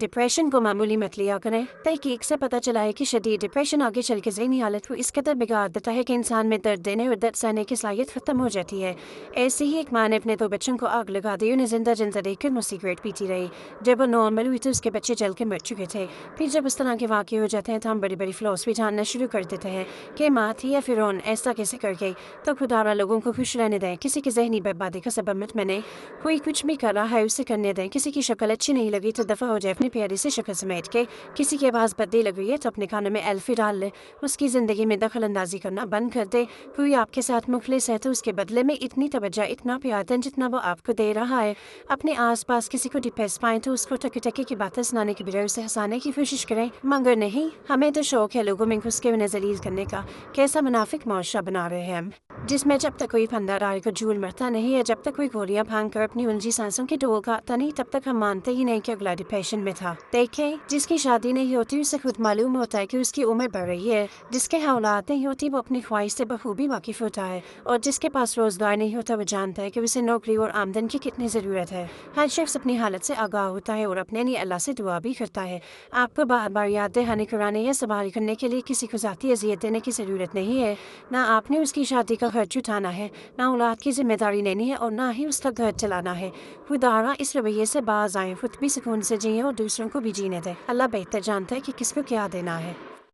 Depression को मामूली मत लिया करें। तहकीक से पता चला है कि शदीद डिप्रेशन आगे चल के ज़हनी हालत को इस कदर बिगाड़ देता है कि इंसान में दर्द देने और दर्द सहने की सलाहियत ख़त्म हो जाती है। ऐसे ही एक माँ ने अपने 2 बच्चों को आग लगा दी। उन्हें जिंदा जिंदा देखकर वो सिगरेट पीती रही। जब वो नॉर्मल हुई तो उसके बच्चे जल के मर चुके थे। फिर जब उस तरह के वाक़े हो जाते हैं तो हम बड़ी बड़ी फ़िलॉसफी जानना शुरू कर देते हैं कि माँ थी या फ़िरौन ऐसा कैसे कर गई। तो खुदा लोगों को खुश रहने दें, किसी की ज़हनी बर्बादी का सबब मत बने। कोई कुछ भी कर रहा है उसे करने दें। किसी की शक्ल अच्छी नहीं लगी तो दफ़ा हो जाए अपनी प्यारी से शक्ल समेट के। किसी की आवाज़ बदली लग रही है तो अपने कानों में एल्फी डाल ले। उसकी ज़िंदगी में दखल अंदाजी करना बंद कर दे। कोई आपके साथ मुखलिस है तो उसके बदले में इतनी तवज्जो, इतना प्यार दें जितना वो आपको दे रहा है। अपने आसपास किसी को डिप्रेस पाएँ तो उसको टके टके की बातें सुनाने की बजाय उसे हंसाने की कोशिश करें, मगर नहीं। हमें तो शौक है लोगों में घुस के उन्हें जलील करने का। कैसा मुनाफिक माशरा बना रहे हैं हम, जिसमें जब तक कोई फंदा डाल कर झूल मरता नहीं है, जब तक कोई गोलियां भांग कर अपनी उलझी सांसों की डोल काटता नहीं, तब तक हम मानते ही नहीं कि अगला डिप्रेशन में था। देखें, जिसकी शादी नहीं होती उसे खुद मालूम होता है कि उसकी उम्र बढ़ रही है। जिसके औलाद नहीं होती वो अपनी ख्वाहिश से बखूबी वाकिफ होता है। और जिसके पास रोजगार नहीं होता वो जानता है कि उसे नौकरी और आमदन की कितनी ज़रूरत है। हर शख्स अपनी हालत से आगाह होता है और अपने लिए अल्लाह से दुआ भी करता है। आपको बार बार याद दहानी कराने या सवाल करने के लिए किसी को ज़ाती अजियत देने की ज़रूरत नहीं है। ना आपने उसकी शादी का खर्च उठाना है, ना औलाद की जिम्मेदारी लेनी है और ना ही उसका घर चलाना है। खुदारा इस रवैये से बाज आएं, खुद भी सुकून से जिए और दूसरों को भी जीने दें। अल्लाह बेहतर जानता है कि किसको क्या देना है।